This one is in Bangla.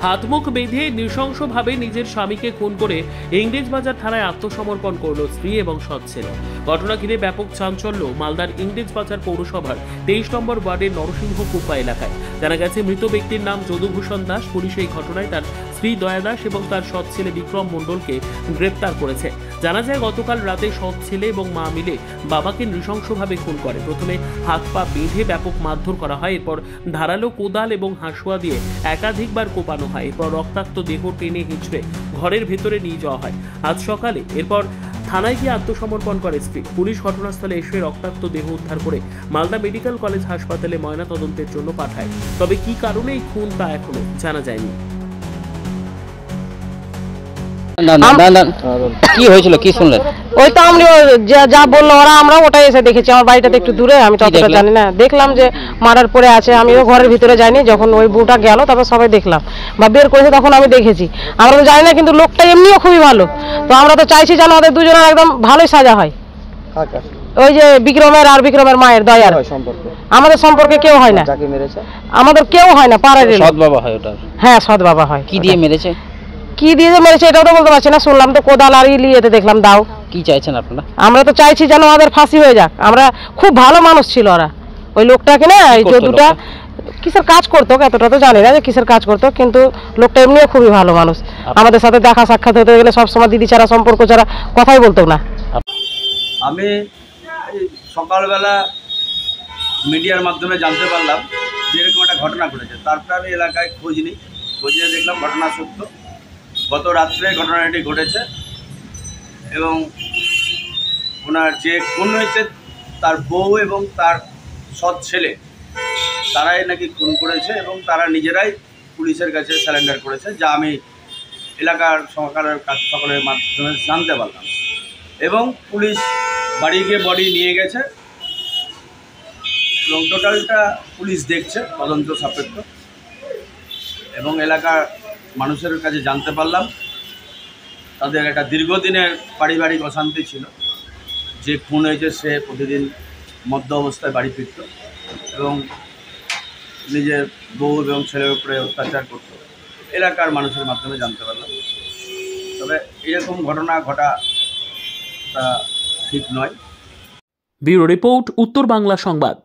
হাত মুখ বেঁধে নৃশংসভাবে নিজের স্বামীকে খুন করে ইংরেজবাজার থানায় আত্মসমর্পণ করল স্ত্রী এবং সৎ ছেলে। ঘটনা ঘিরে ব্যাপক চাঞ্চল্য মালদার ইংরেজবাজার পৌরসভার 23 নম্বর ওয়ার্ডের নরসিংহ কুপা এলাকায়। জানা গেছে মৃত ব্যক্তির নাম যদুভূষণ দাস। পুলিশ এই ঘটনায় তার স্ত্রী দয়া দাস এবং তার সৎ ছেলে বিক্রম মণ্ডলকে গ্রেপ্তার করেছে। জানা যায় গতকাল রাতে সৎ ছেলে এবং মা মিলে বাবাকে নৃশংসভাবে খুন করে। প্রথমে হাত পা বেঁধে ব্যাপক মারধর করা হয়, এরপর ধারালো কোদাল এবং হাঁসুয়া দিয়ে একাধিকবার কোপানো হয়, এরপর রক্তাক্ত দেহ টেনে হিঁচড়ে ঘরের ভেতরে নিয়ে যাওয়া হয়। আজ সকালে এরপর থানায় গিয়ে আত্মসমর্পণ করে স্ত্রী। পুলিশ ঘটনাস্থলে এসে রক্তাক্ত দেহ উদ্ধার করে মালদা মেডিকেল কলেজ হাসপাতালে ময়নাতদন্তের জন্য পাঠায়। তবে কি কারণে এই খুন তা এখনো জানা যায়নি। কি হয়েছিল, কি শুনলেন? ওই তো আমরা যা বললো ওরা, আমরা ওটাই এসে দেখেছি। আমার বাড়িটাতে একটু দূরে, আমি ততটা জানি না। দেখলাম যে মারার পরে আছে, আমিও ঘরের ভিতরে যাইনি। যখন ওই বউটা গেল তারপর সবাই দেখলাম বা বের করেছে, তখন আমি দেখেছি। আমরা তো জানি না, কিন্তু লোকটা এমনিও খুবই ভালো। তো আমরা তো চাইছি যেন ওদের দুজনের একদম ভালোই সাজা হয়। ওই যে বিক্রমের আর বিক্রমের মায়ের দয়ার আমাদের সম্পর্কে কেউ হয় না, আমাদের কেউ হয় না, পাড়ার সৎ বাবা হয় ওটা। হ্যাঁ, সৎ বাবা হয়। কি দিয়ে মেরেছে? কি দিয়ে যে মেরেছে এটাও তো বলতে পারছি না। শুনলাম তো কোদাল আর ইলিয়েতে দেখলাম দাও। কি চাইছেন আপনারা? আমরা তো চাইছি যেন আমাদের ফাঁসি হয়ে যাক। আমরা খুব ভালো মানুষ ছিল ওরা। ওই লোকটাকে না, এই যদুটা কিসের কাজ করতো এতটা তো জানি না যে কিসের কাজ করতো, কিন্তু লোকটা এমনিও খুবই ভালো মানুষ। আমাদের সাথে দেখা সাক্ষাৎ হতে গেলে সবসময় দিদি ছাড়া, সম্পর্ক ছাড়া কথাই বলতো না। আমি সকালবেলা মিডিয়ার মাধ্যমে জানতে পারলাম যে এরকম একটা ঘটনা ঘটেছে। তারপরে আমি এলাকায় খোঁজ নিই, খোঁজ নিয়ে দেখলাম ঘটনা সত্য। গত রাত্রে ঘটনাটি ঘটেছে এবং ওনার যে খুন হয়েছে তার বউ এবং তার সৎ ছেলে, তারাই নাকি খুন করেছে এবং তারা নিজেরাই পুলিশের কাছে সারেন্ডার করেছে, যা আমি এলাকার সকলের মাধ্যমে জানতে পারলাম। এবং পুলিশ বাড়ি গিয়ে বডি নিয়ে গেছে এবং টোটালটা পুলিশ দেখছে তদন্ত সাপেক্ষ। এবং এলাকার মানুষের কাছে জানতে পারলাম তাদের একটা দীর্ঘদিনের পারিবারিক অশান্তি ছিল। যে খুন হয়েছে সে প্রতিদিন মদ্য অবস্থায় বাড়ি ফিরত এবং নিজের বউ এবং ছেলের উপরে অত্যাচার করত। এলাকার মানুষের মাধ্যমে জানতে পারলাম। তবে এরকম ঘটনা ঘটাটা ঠিক নয়। ব্যুরো রিপোর্ট, উত্তর বাংলা সংবাদ।